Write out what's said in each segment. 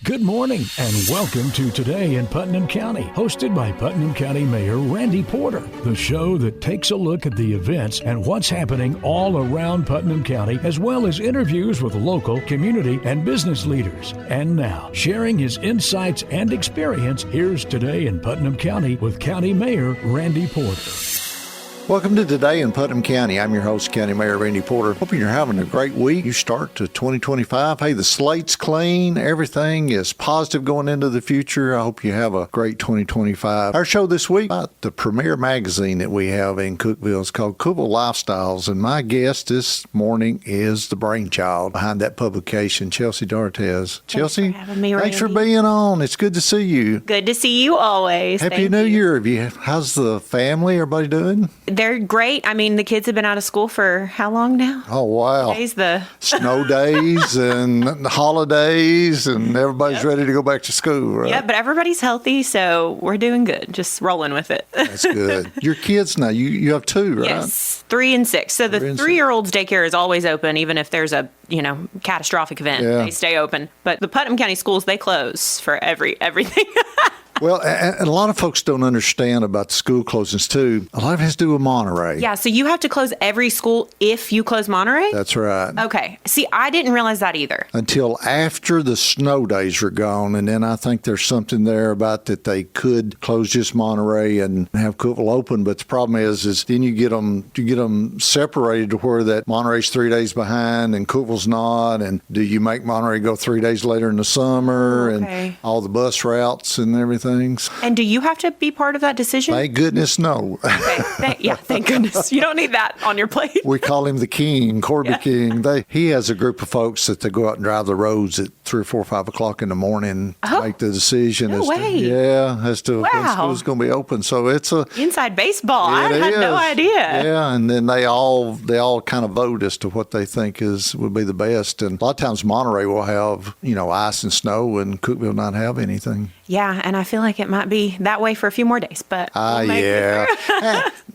Good morning and welcome to Today in Putnam County, hosted by Putnam County Mayor Randy Porter, the show that takes a look at the events and what's happening all around Putnam County, as well as interviews with local, community, and business leaders. And now, sharing his insights and experience, here's Today in Putnam County with County Mayor Randy Porter. Welcome to Today in Putnam County. I'm your host, County Mayor Randy Porter. Hoping you're having a great week. You start to 2025. Hey, the slate's clean. Everything is positive going into the future. I hope you have a great 2025. Our show this week about the premier magazine that we have in Cookeville. It's called Cookeville Lifestyles. And my guest this morning is the brainchild behind that publication, Chelesa Dartez. Chelsea, thanks for having me, Randy. Thanks for being on. It's good to see you. Good to see you always. Happy New Year. How's the family? Everybody doing? They're great. I mean, the kids have been out of school for how long now? Oh, wow. Snow days and holidays, and everybody's ready to go back to school, right? Yeah, but everybody's healthy, so we're doing good. Just rolling with it. That's good. Your kids now, you have two, right? Yes, 3 and 6. So the 3-year-old's daycare is always open, even if there's a catastrophic event. Yeah. They stay open. But the Putnam County schools, they close for everything. Well, and a lot of folks don't understand about the school closings, too. A lot of it has to do with Monterey. Yeah, so you have to close every school if you close Monterey? That's right. Okay. See, I didn't realize that either. Until after the snow days are gone, and then I think there's something there about that they could close just Monterey and have Cookeville open, but the problem is then you get them separated to where that Monterey's 3 days behind and Cookeville's not, and do you make Monterey go 3 days later in the summer, and all the bus routes and everything? And do you have to be part of that decision? Thank goodness, no. Okay. Thank goodness. You don't need that on your plate. We call him the King, Corby King. He has a group of folks that they go out and drive the roads at 3 or 4 or 5 o'clock in the morning to make the decision as to when school's going to be open. So it's a inside baseball. I had no idea. Yeah, and then they all kind of vote as to what they think would be the best. And a lot of times Monterey will have ice and snow, and Cookeville not have anything. Yeah, and I feel like it might be that way for a few more days, but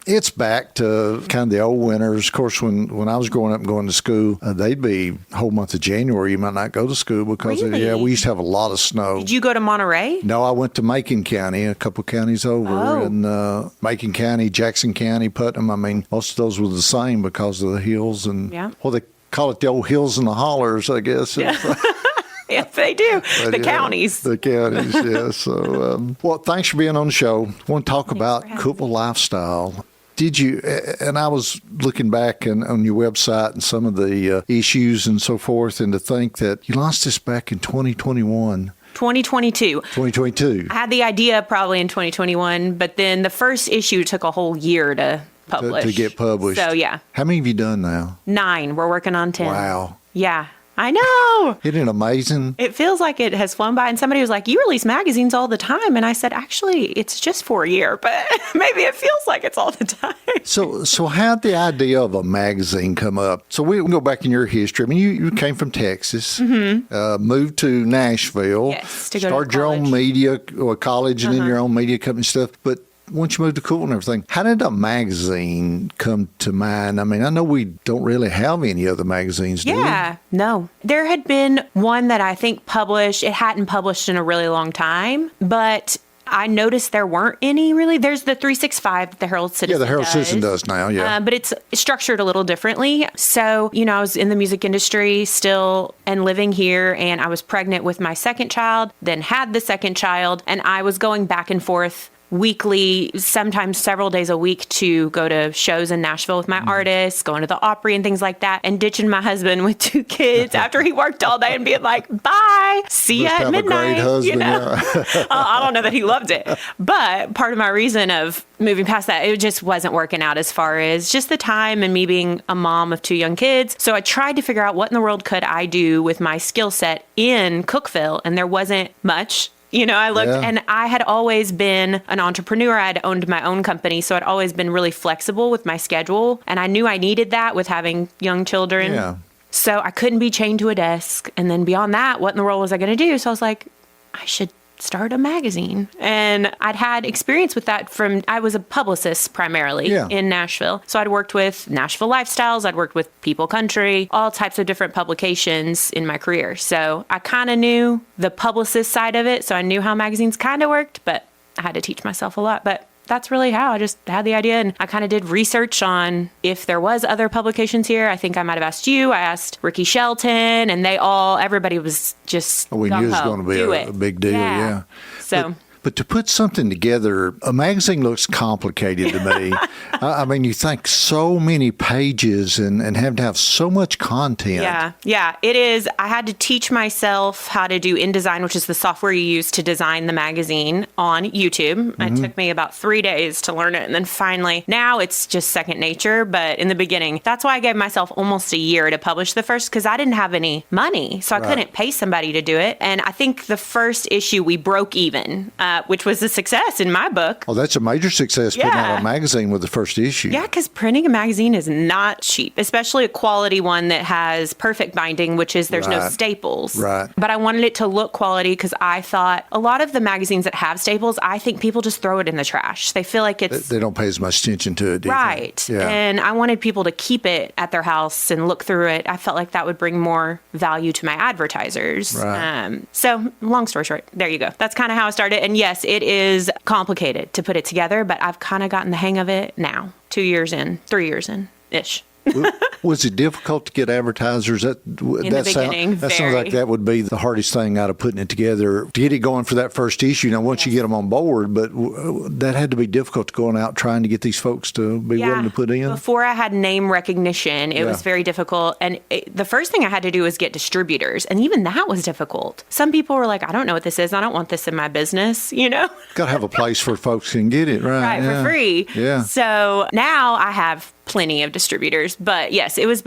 it's back to kind of the old winters. Of course, when I was growing up and going to school, they'd be the whole month of January. You might not go to school because we used to have a lot of snow. Did you go to Monterey? No, I went to Macon County, a couple counties over, and Macon County, Jackson County, Putnam. I mean, most of those were the same because of the hills and they call it the old hills and the hollers, I guess. Yeah. Yeah, they do. The counties. The counties, yeah. So, well, thanks for being on the show. I want to talk about Cookeville Lifestyle. Did you, and I was looking back on your website and some of the issues and so forth, and to think that you launched this back in 2021. 2022. 2022. I had the idea probably in 2021, but then the first issue took a whole year to publish. To get published. So, yeah. How many have you done now? 9. We're working on 10. Wow. Yeah. I know. Isn't it amazing? It feels like it has flown by. And somebody was like, you release magazines all the time. And I said, actually, it's just for a year, but maybe it feels like it's all the time. So how'd the idea of a magazine come up? So we can go back in your history. I mean, you came from Texas, moved to Nashville, to go started to your own media or college and then your own media company stuff. But once you moved to Cookeville and everything, how did a magazine come to mind? I mean, I know we don't really have any other magazines, do we? Yeah, no. There had been one that I think published. It hadn't published in a really long time, but I noticed there weren't any really. There's the 365 that the Herald Citizen does. Yeah, the Herald Citizen does now, yeah. But it's structured a little differently. So, I was in the music industry still and living here, and I was pregnant with my second child, then had the second child, and I was going back and forth weekly, sometimes several days a week, to go to shows in Nashville with my artists, going to the Opry and things like that, and ditching my husband with 2 kids after he worked all day and being like, bye, see ya at midnight. A great husband, I don't know that he loved it. But part of my reason of moving past that, it just wasn't working out as far as just the time and me being a mom of 2 young kids. So I tried to figure out what in the world could I do with my skill set in Cookeville, and there wasn't much. I looked and I had always been an entrepreneur. I had owned my own company. So I'd always been really flexible with my schedule. And I knew I needed that with having young children. Yeah. So I couldn't be chained to a desk. And then beyond that, what in the world was I going to do? So I was like, I should start a magazine. And I'd had experience with that I was a publicist primarily in Nashville. So I'd worked with Nashville Lifestyles, I'd worked with People Country, all types of different publications in my career. So I kind of knew the publicist side of it. So I knew how magazines kind of worked, but I had to teach myself a lot. But that's really how I just had the idea. And I kind of did research on if there was other publications here. I think I might have asked you. I asked Ricky Shelton, and everybody was just we knew it was going to be a big deal. Yeah. So. But to put something together, a magazine looks complicated to me. I mean, you think so many pages and have to have so much content. Yeah, it is. I had to teach myself how to do InDesign, which is the software you use to design the magazine, on YouTube. It took me about 3 days to learn it. And then finally, now it's just second nature. But in the beginning, that's why I gave myself almost a year to publish the first, because I didn't have any money. So I couldn't pay somebody to do it. And I think the first issue, we broke even. Which was a success in my book. Oh, that's a major success, putting out a magazine with the first issue. Yeah, because printing a magazine is not cheap, especially a quality one that has perfect binding, which is there's no staples. Right. But I wanted it to look quality because I thought a lot of the magazines that have staples, I think people just throw it in the trash. They feel like it's... They don't pay as much attention to it. Right. Yeah. And I wanted people to keep it at their house and look through it. I felt like that would bring more value to my advertisers. Right. So long story short, there you go. That's kind of how I started. And yes, it is complicated to put it together, but I've kind of gotten the hang of it now, 2 years in, 3 years in-ish. Was it difficult to get advertisers? In the beginning, that sounds like that would be the hardest thing out of putting it together, to get it going for that first issue. Now, once you get them on board, but that had to be difficult, going out trying to get these folks to be willing to put in. Before I had name recognition, it was very difficult. And the first thing I had to do was get distributors. And even that was difficult. Some people were like, I don't know what this is. I don't want this in my business, Got to have a place where folks can get it, right? Right, for free. Yeah. So now I have plenty of distributors. But yes, it was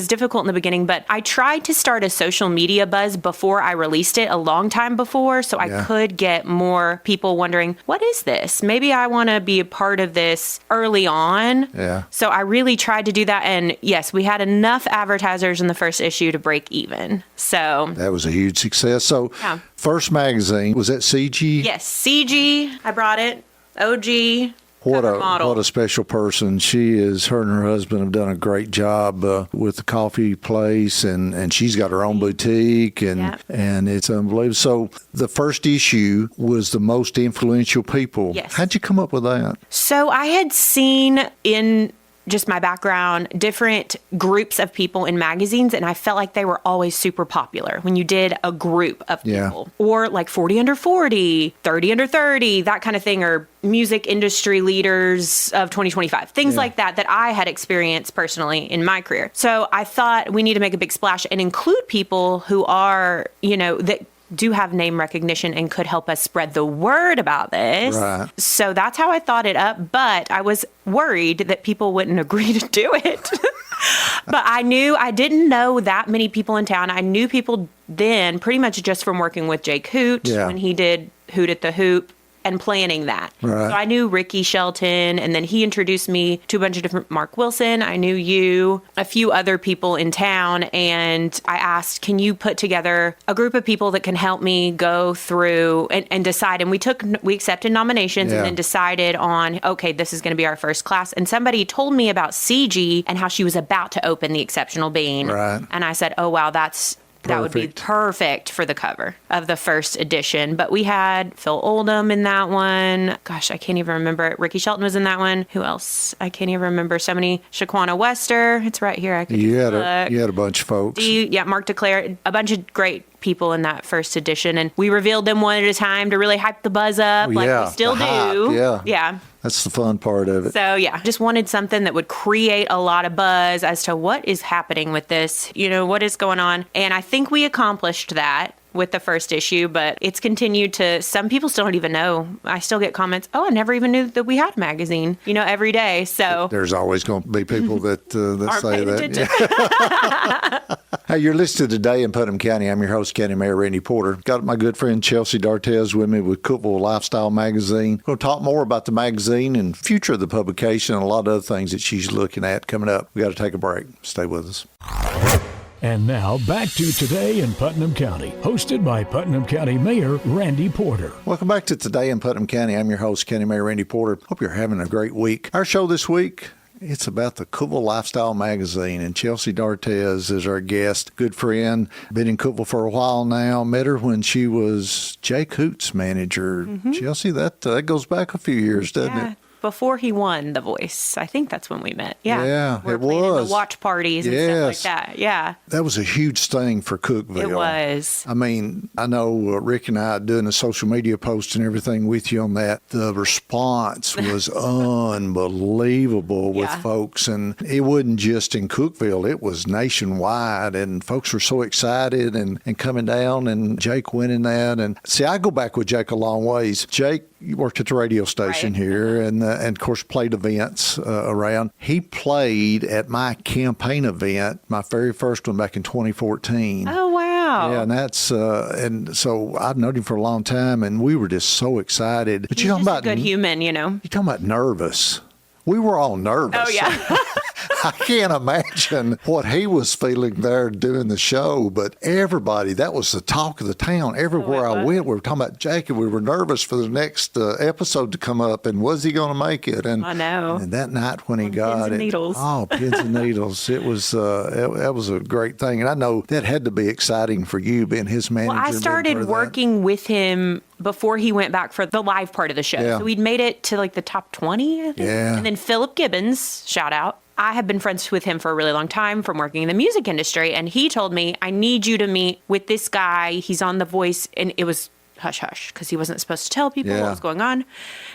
difficult in the beginning, but I tried to start a social media buzz before I released it, a long time before, so I could get more people wondering, what is this? Maybe I want to be a part of this early on. Yeah. So I really tried to do that. And yes, we had enough advertisers in the first issue to break even. So that was a huge success. So first magazine, was that CG? Yes, CG. I brought it. OG. What a special person she is. Her and her husband have done a great job with the coffee place, and she's got her own boutique, and it's unbelievable. So the first issue was the most influential people. Yes. How'd you come up with that? So I had seen in just my background, different groups of people in magazines, and I felt like they were always super popular when you did a group of people. Or like 40 under 40, 30 under 30, that kind of thing, or music industry leaders of 2025, things like that I had experienced personally in my career. So I thought we need to make a big splash and include people who are, that do have name recognition and could help us spread the word about this. Right. So that's how I thought it up, but I was worried that people wouldn't agree to do it. But I didn't know that many people in town. I knew people then pretty much just from working with Jake Hoot when he did Hoot at the Hoop and planning that. Right. So I knew Ricky Shelton, and then he introduced me to a bunch of different Mark Wilson. I knew you, a few other people in town, and I asked, can you put together a group of people that can help me go through and decide? And we accepted nominations and then decided on, okay, this is going to be our first class. And somebody told me about CG and how she was about to open The Exceptional Being. Right. And I said, oh, wow, that would be perfect for the cover of the first edition. But we had Phil Oldham in that one. Gosh, I can't even remember it. Ricky Shelton was in that one. Who else? I can't even remember. So many. Shaquana Wester. It's right here. You had a bunch of folks. Mark DeClaire. A bunch of great people in that first edition. And we revealed them one at a time to really hype the buzz up we still do. Yeah. That's the fun part of it. So, just wanted something that would create a lot of buzz as to what is happening with this, what is going on. And I think we accomplished that with the first issue, but it's continued to, some people still don't even know. I still get comments, oh, I never even knew that we had a magazine, every day. So there's always going to be people that say that. Hey, you're listening today in Putnam County. I'm your host, County Mayor Randy Porter. Got my good friend Chelesa Dartez with me with Cookeville Lifestyle Magazine. We're going to talk more about the magazine and future of the publication and a lot of other things that she's looking at coming up. We got to take a break. Stay with us. And now back to Today in Putnam County, hosted by Putnam County Mayor Randy Porter. Welcome back to Today in Putnam County. I'm your host, County Mayor Randy Porter. Hope you're having a great week. Our show this week, it's about the Cookeville Lifestyle Magazine, and Chelesa Dartez is our guest. Good friend, been in Cookeville for a while now. Met her when she was Jake Hoot's manager. Chelsea, that goes back a few years, doesn't it? Before he won The Voice. I think that's when we met. Yeah, it was. The was. watch parties and stuff like that. Yeah. That was a huge thing for Cookeville. It was. I mean, I know Rick and I doing a social media post and everything with you on that. The response was unbelievable with folks. And it wasn't just in Cookeville. It was nationwide. And folks were so excited and coming down and Jake winning that. And see, I go back with Jake a long ways. Jake, you worked at the radio station here and of course played events around. He played at my campaign event, my very first one back in 2014. Oh, wow. Yeah, and that's and so I've known him for a long time, and we were just so excited. But He's you're talking just about a good human, you know. You're talking about nervous. We were all nervous. Oh, yeah. I can't imagine what he was feeling there doing the show, but everybody, that was the talk of the town. Everywhere I went, we were talking about Jake, and we were nervous for the next episode to come up, and was he going to make it? And I know. And that night when he got pins it. and needles. Oh, pins and needles. It was, that was a great thing. And I know that had to be exciting for you, being his manager. Well, I started working with him before he went back for the live part of the show. Yeah. So we'd made it to like the top 20, I think. Yeah. And then Philip Gibbons, shout out. I have been friends with him for a really long time from working in the music industry. And he told me, I need you to meet with this guy. He's on The Voice. And it was hush hush because he wasn't supposed to tell people what was going on.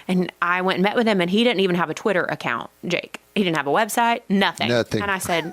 And I went and met with him, and he didn't even have a Twitter account, Jake. He didn't have a website, nothing. And I said,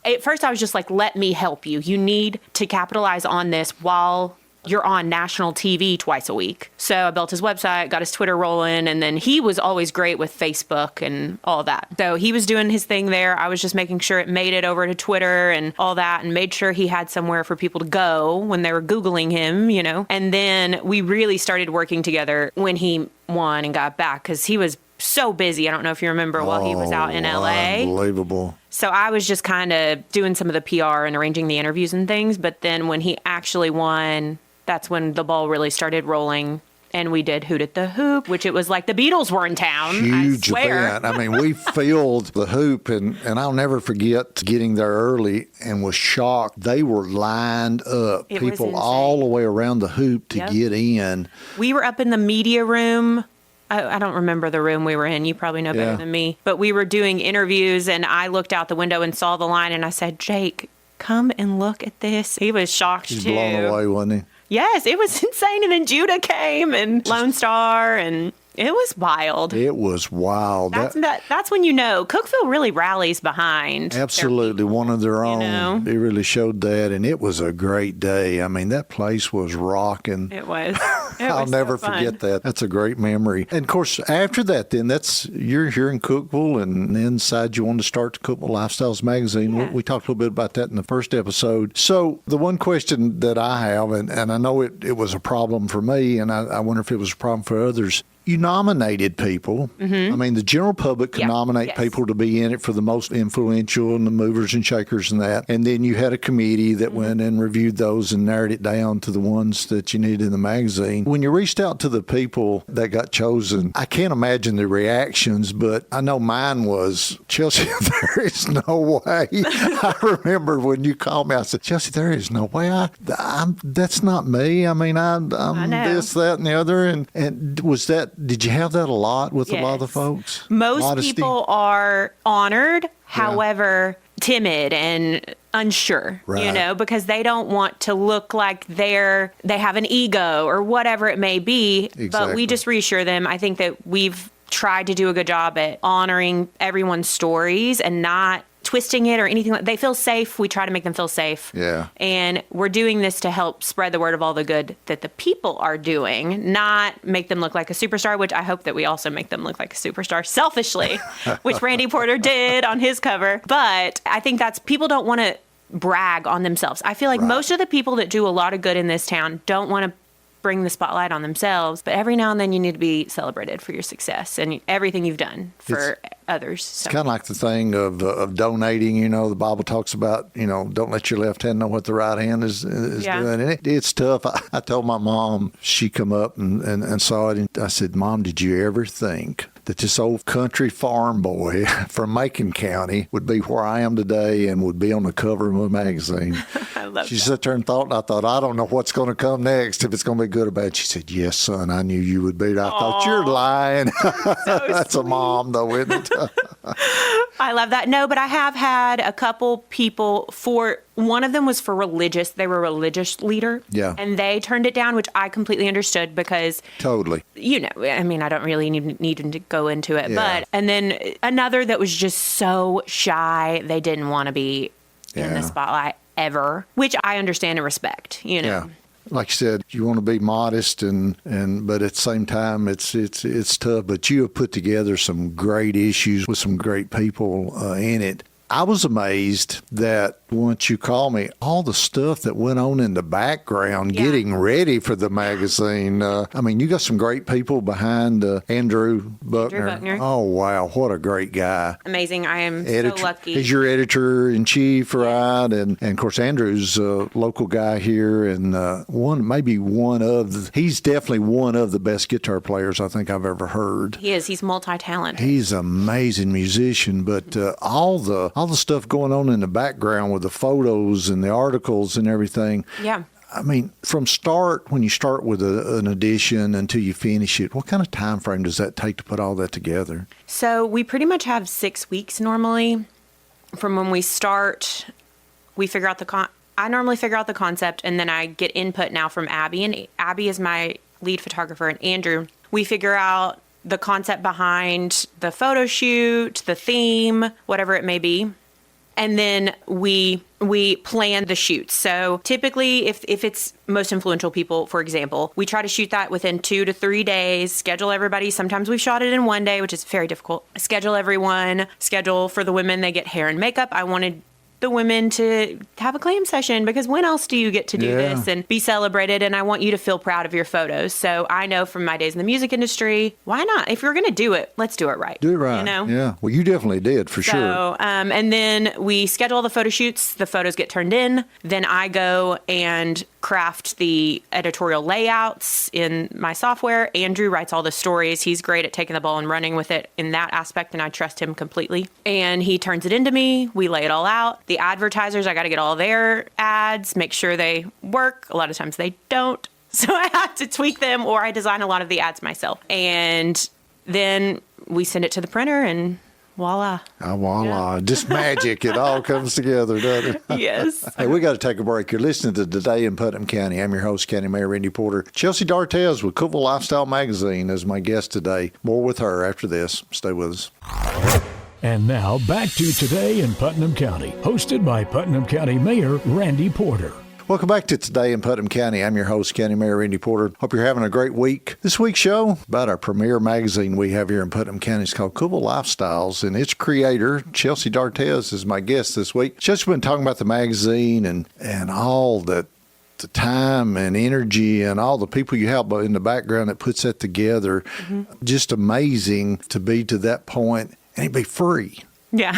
at first I was just like, let me help you. You need to capitalize on this while you're on national TV twice a week. So I built his website, got his Twitter rolling, and then he was always great with Facebook and all that. So he was doing his thing there. I was just making sure it made it over to Twitter and all that, and made sure he had somewhere for people to go when they were Googling him, you know. And then we really started working together when he won and got back, because he was so busy. I don't know if you remember while he was out in LA. Unbelievable. So I was just kind of doing some of the PR and arranging the interviews and things. But then when he actually won, that's when the ball really started rolling. And we did Hoot at the Hoop, which it was like the Beatles were in town. Huge I swear. event. I mean, we filled the Hoop, and I'll never forget getting there early and was shocked. They were lined up, people all the way around the Hoop to get in. We were up in the media room. I don't remember the room we were in. You probably know better than me. But we were doing interviews, and I looked out the window and saw the line, and I said, Jake, come and look at this. He was shocked, He's too. blown away, wasn't he? Yes, it was insane. And then Judah came, and Lone Star, and it was wild. It was wild. That's when you know Cookeville really rallies behind. Absolutely, one of their own. You know? They really showed that, and it was a great day. I mean, that place was rocking. It was. I'll never forget that. That's a great memory. And of course, after that, then you're here in Cookeville, and then decided you wanted to start the Cookeville Lifestyles Magazine. Yeah. We talked a little bit about that in the first episode. So the one question that I have, and I know it was a problem for me, and I wonder if it was a problem for others. You nominated people. I mean, the general public could nominate people to be in it for the most influential and the movers and shakers and that. And then you had a committee that went and reviewed those and narrowed it down to the ones that you needed in the magazine. When you reached out to the people that got chosen, I can't imagine the reactions, but I know mine was, Chelsea, there is no way. I remember when you called me, I said, Chelsea, there is no way. That's not me. I mean, I'm this, that, and the other. And was that, did you have that a lot with a lot of the folks? Most Modesty? people are honored, however, timid and unsure, you know, because they don't want to look like they have an ego or whatever it may be. Exactly. But we just reassure them. I think that we've tried to do a good job at honoring everyone's stories and not twisting it or anything. They feel safe. We try to make them feel safe. Yeah. And we're doing this to help spread the word of all the good that the people are doing, not make them look like a superstar, which I hope that we also make them look like a superstar selfishly, which Randy Porter did on his cover. But I think people don't want to brag on themselves. I feel like most of the people that do a lot of good in this town don't want to bring the spotlight on themselves. But every now and then you need to be celebrated for your success and everything you've done for others. So. It's kind of like the thing of donating. You know, the Bible talks about, you know, don't let your left hand know what the right hand is doing. And it's tough. I told my mom, she come up and saw it, and I said, Mom, did you ever think that this old country farm boy from Macon County would be where I am today and would be on the cover of a magazine? I love She that. sat there and thought, and I thought, I don't know what's going to come next, if it's going to be good or bad. She said, yes, son, I knew you would be. I thought, you're lying. That's a mom, though, isn't it? I love that. No, but I have had a couple people one of them was for religious. They were a religious leader. Yeah. And they turned it down, which I completely understood because, Totally. you know, I mean, I don't really need to go into it. Yeah. And then another that was just so shy, they didn't want to be in Yeah. the spotlight ever, which I understand and respect, you know. Yeah. Like you said, you want to be modest but at the same time, it's tough. But you have put together some great issues with some great people in it. I was amazed that once you called me, all the stuff that went on in the background getting ready for the magazine. I mean, you got some great people behind Andrew Buckner. Oh, wow. What a great guy. Amazing. I am So lucky. He's your editor-in-chief, right? And of course, Andrew's a local guy here, and he's definitely one of the best guitar players I think I've ever heard. He is. He's multi-talented. He's an amazing musician, but all the stuff going on in the background with the photos and the articles and everything. Yeah. I mean, from when you start with an edition until you finish it, what kind of time frame does that take to put all that together? So we pretty much have 6 weeks normally. From when we start, we figure out I normally figure out the concept, and then I get input now from Abby, and Abby is my lead photographer, and Andrew. We figure out the concept behind the photo shoot, the theme, whatever it may be. And then we plan the shoots. So typically, if it's most influential people, for example, we try to shoot that within 2 to 3 days, schedule everybody. Sometimes we've shot it in 1 day, which is very difficult. Schedule everyone, schedule for the women, they get hair and makeup. I wanted the women to have a glam session, because when else do you get to do this and be celebrated? And I want you to feel proud of your photos. So I know from my days in the music industry, why not? If you're going to do it, let's do it right. Do it right. You know? Yeah. Well, you definitely did, for sure. So, and then we schedule the photo shoots. The photos get turned in. Then I go and craft the editorial layouts in my software. Andrew writes all the stories. He's great at taking the ball and running with it in that aspect, and I trust him completely. And he turns it into me. We lay it all out. The advertisers, I got to get all their ads, make sure they work. A lot of times they don't. So I have to tweak them, or I design a lot of the ads myself. And then we send it to the printer, and voila. Voila. Just magic. It all comes together, doesn't it? Yes. Hey, we got to take a break. You're listening to Today in Putnam County. I'm your host, County Mayor Randy Porter. Chelesa Dartez with Cookeville Lifestyle Magazine is my guest today. More with her after this. Stay with us. And now back to Today in Putnam County, hosted by Putnam County Mayor Randy Porter. Welcome back to Today in Putnam County. I'm your host, County Mayor Randy Porter. Hope you're having a great week. This week's show about our premier magazine we have here in Putnam County. It's called Cookeville Lifestyles, and its creator, Chelesa Dartez, is my guest this week. Chelsea's been talking about the magazine and all that, the time and energy and all the people you have in the background that puts that together. Mm-hmm. Just amazing to be to that point and it'd be free. Yeah.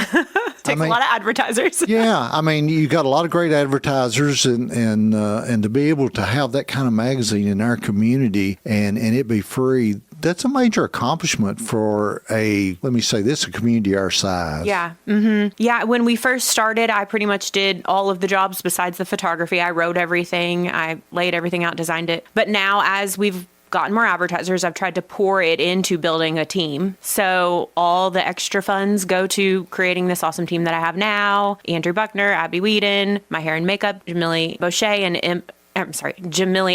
Takes a lot of advertisers. Yeah. I mean, you got a lot of great advertisers and to be able to have that kind of magazine in our community and it be free, that's a major accomplishment for a community our size. Yeah. Mm-hmm. Yeah. When we first started, I pretty much did all of the jobs besides the photography. I wrote everything. I laid everything out, designed it. But now as we've gotten more advertisers, I've tried to pour it into building a team. So all the extra funds go to creating this awesome team that I have now. Andrew Buckner, Abby Whedon, my hair and makeup, Jamillie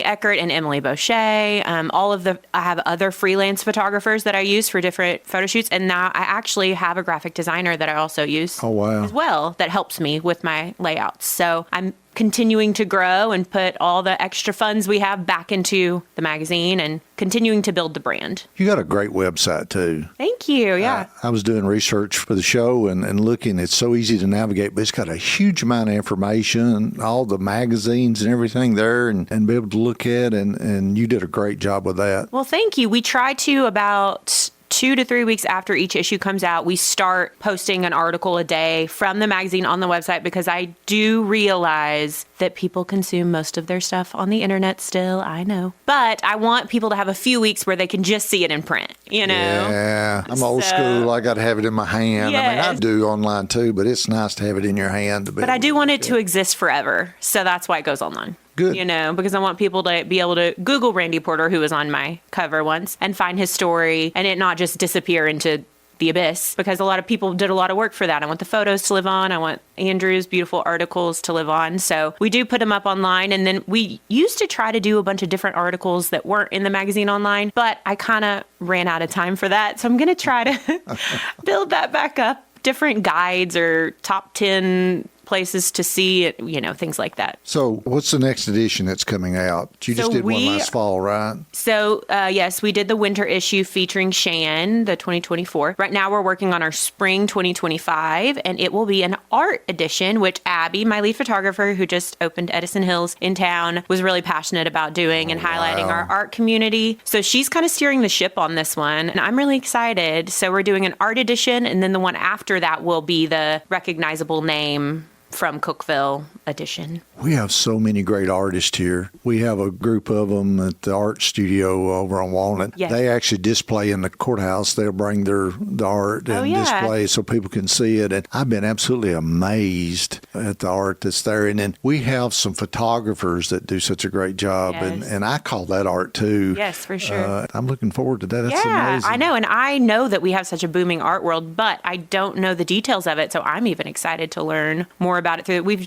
Eckert and Emily Boucher. I have other freelance photographers that I use for different photo shoots. And now I actually have a graphic designer that I also use as well that helps me with my layouts. So I'm continuing to grow and put all the extra funds we have back into the magazine and continuing to build the brand. You got a great website, too. Thank you. Yeah. I was doing research for the show and looking. It's so easy to navigate, but it's got a huge amount of information, all the magazines and everything there, and be able to look at, and you did a great job with that. Well, thank you. We try to about 2 to 3 weeks after each issue comes out, we start posting an article a day from the magazine on the website, because I do realize that people consume most of their stuff on the internet still. I know. But I want people to have a few weeks where they can just see it in print, you know? Yeah. I'm old school. I got to have it in my hand. Yes. I mean, I do online too, but it's nice to have it in your hand. But I do want it to exist forever. So that's why it goes online. Good. You know, because I want people to be able to Google Randy Porter, who was on my cover once, and find his story and it not just disappear into the abyss, because a lot of people did a lot of work for that. I want the photos to live on. I want Andrew's beautiful articles to live on. So we do put them up online. And then we used to try to do a bunch of different articles that weren't in the magazine online, but I kind of ran out of time for that. So I'm going to try to build that back up. Different guides or top 10 places to see it, you know, things like that. So what's the next edition that's coming out? You just did one last fall, right? So, yes, we did the winter issue featuring Shan, the 2024. Right now we're working on our spring 2025, and it will be an art edition, which Abby, my lead photographer, who just opened Edison Hills in town, was really passionate about doing and highlighting our art community. So she's kind of steering the ship on this one, and I'm really excited. So we're doing an art edition, and then the one after that will be the recognizable name from Cookeville edition. We have so many great artists here. We have a group of them at the art studio over on Walnut. Yes. They actually display in the courthouse. They'll bring the art and display so people can see it. And I've been absolutely amazed at the art that's there. And then we have some photographers that do such a great job. Yes. And I call that art too. Yes, for sure. I'm looking forward to that. That's amazing. I know. And I know that we have such a booming art world, but I don't know the details of it. So I'm even excited to learn more about it. We've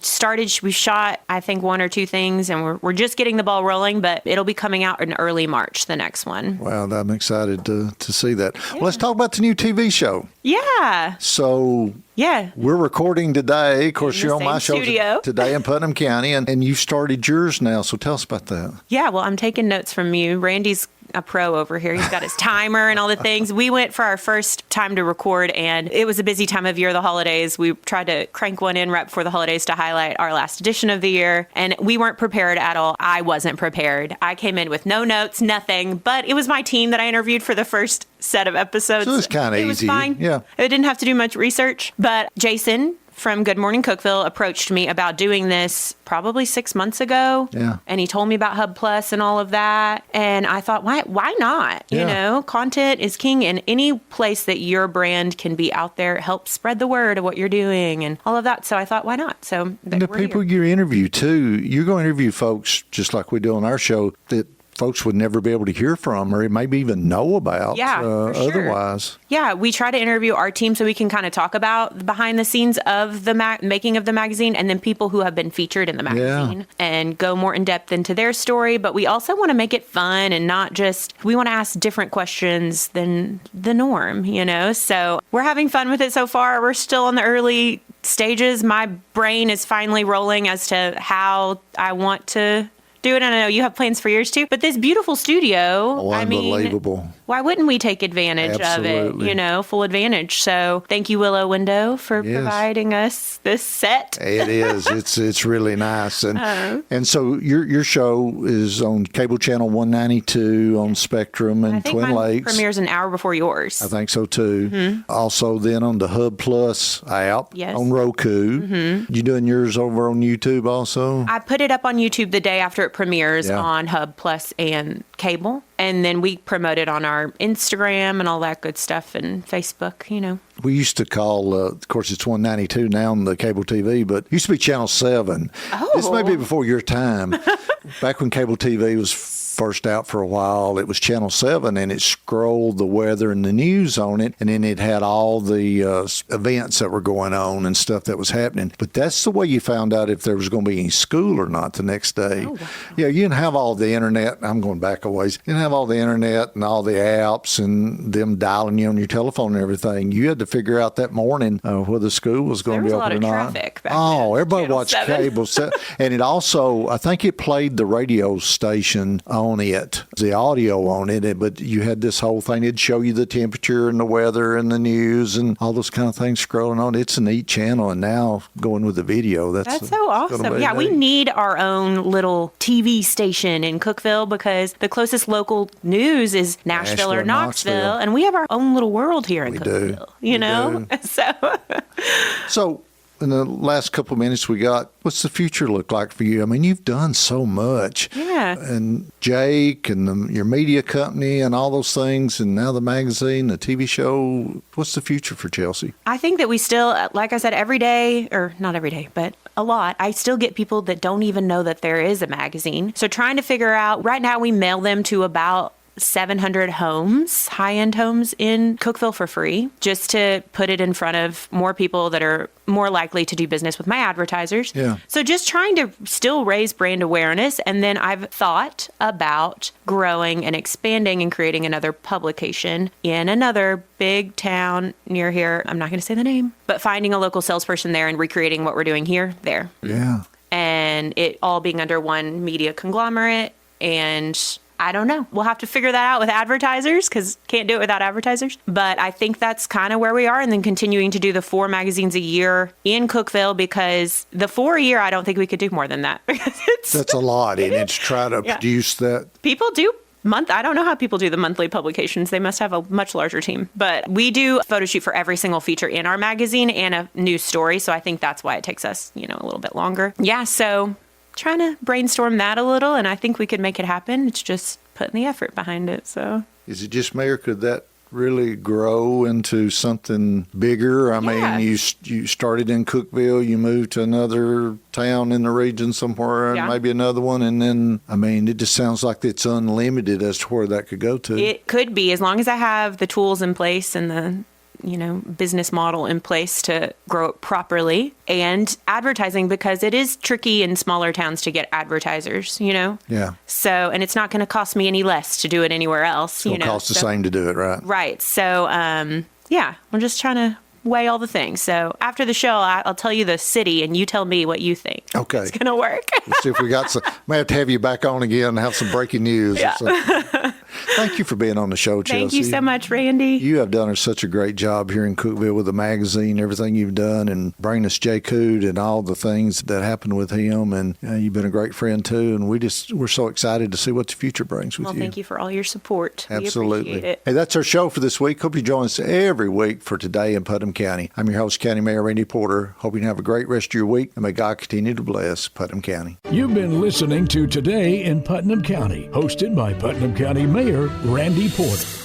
shot, I think, 1 or 2 things, and we're just getting the ball rolling, but it'll be coming out in early March, the next one. Wow, I'm excited to see that. Yeah. Well, let's talk about the new TV show. Yeah. So we're recording today. Of course, you're on my show today in Putnam County, and you've started yours now. So tell us about that. Yeah, well, I'm taking notes from you. Randy's a pro over here. He's got his timer and all the things. We went for our first time to record, and it was a busy time of year, the holidays. We tried to crank one in right before the holidays to highlight our last edition of the year, and we weren't prepared at all. I wasn't prepared. I came in with no notes, nothing, but it was my team that I interviewed for the first set of episodes. So it was kind of easy. It was fine. Yeah. I didn't have to do much research, but Jason from Good Morning Cookeville approached me about doing this probably 6 months ago. Yeah. And he told me about Hub Plus and all of that. And I thought, why not? Yeah. You know, content is king, and any place that your brand can be out there helps spread the word of what you're doing and all of that. So I thought, why not? So the people you interview too, you're going to interview folks just like we do on our show that folks would never be able to hear from or maybe even know about for sure. Otherwise. Yeah, we try to interview our team so we can kind of talk about behind the scenes of the making of the magazine, and then people who have been featured in the magazine and go more in depth into their story. But we also want to make it fun and not just, we want to ask different questions than the norm, you know? So we're having fun with it so far. We're still in the early stages. My brain is finally rolling as to how I want to do it. And I know you have plans for yours too, but this beautiful studio, unbelievable. Why wouldn't we take advantage of it? You know, full advantage. So thank you, Willow Window, for providing us this set. It is. It's really nice. And so your show is on cable channel 192 on Spectrum and Twin Lakes. Premieres an hour before yours. I think so too. Mm-hmm. Also then on the Hub Plus app on Roku. Mm-hmm. You doing yours over on YouTube also? I put it up on YouTube the day after it premieres on Hub Plus and cable. And then we promote it on our Instagram and all that good stuff and Facebook, you know. We used to call, of course, it's 192 now on the cable TV, but it used to be Channel 7. Oh. This may be before your time. Back when cable TV was first out for a while, it was Channel 7, and it scrolled the weather and the news on it, and then it had all the events that were going on and stuff that was happening. But that's the way you found out if there was going to be any school or not the next day. Oh, wow. Yeah, you didn't have all the internet. I'm going back a ways. You didn't have all the internet and all the apps and them dialing you on your telephone and everything. You had to figure out that morning whether school was going to be open or not. There was a lot of traffic back then. Everybody Channel watched 7. cable. And it also, I think it played the radio station on it, the audio on it, but you had this whole thing. It'd show you the temperature and the weather and the news and all those kind of things scrolling on. It's a neat channel, and now going with the video, that's so awesome. Yeah, we need our own little TV station in Cookeville because the closest local news is Nashville or Knoxville, and we have our own little world here in Cookeville. You know, So in the last couple of minutes we got, what's the future look like for you? I mean, you've done so much. Yeah. And Jake and your media company and all those things, and now the magazine, the TV show. What's the future for Chelsea? I think that we still, like I said, every day, or not every day, but a lot, I still get people that don't even know that there is a magazine. So trying to figure out, right now we mail them to about 700 homes, high-end homes in Cookeville for free, just to put it in front of more people that are more likely to do business with my advertisers. Yeah. So just trying to still raise brand awareness. And then I've thought about growing and expanding and creating another publication in another big town near here. I'm not going to say the name, but finding a local salesperson there and recreating what we're doing here, there. Yeah. And it all being under one media conglomerate. And I don't know. We'll have to figure that out with advertisers because can't do it without advertisers. But I think that's kind of where we are. And then continuing to do the 4 magazines a year in Cookeville, because the 4 a year, I don't think we could do more than that. That's a lot. And it's try to produce that. People do I don't know how people do the monthly publications. They must have a much larger team. But we do a photo shoot for every single feature in our magazine and a news story. So I think that's why it takes us, a little bit longer. Yeah. So trying to brainstorm that a little, and I think we could make it happen. It's just putting the effort behind it. So, is it just me, or could that really grow into something bigger? I mean, you started in Cookeville, you moved to another town in the region somewhere, maybe another one, and then, I mean, it just sounds like it's unlimited as to where that could go to. It could be, as long as I have the tools in place and the business model in place to grow it properly, and advertising, because it is tricky in smaller towns to get advertisers, Yeah. So, and it's not going to cost me any less to do it anywhere else, It'll cost the same to do it, right? Right. So, we're just trying to weigh all the things. So after the show, I'll tell you the city and you tell me what you think. Okay. It's going to work. Let's see if we got some. May have to have you back on again and have some breaking news. Yeah. Thank you for being on the show, Chelsea. Thank you so much, Randy. You have done such a great job here in Cookeville with the magazine, everything you've done, and bringing us Jay Cood and all the things that happened with him. And you've been a great friend too. And we're so excited to see what the future brings with you. Well, thank you for all your support. Absolutely. We appreciate it. Hey, that's our show for this week. Hope you join us every week for Today in Putnam County. I'm your host, County Mayor Randy Porter. Hope you have a great rest of your week, and may God continue to bless Putnam County. You've been listening to Today in Putnam County, hosted by Putnam County Mayor Randy Porter.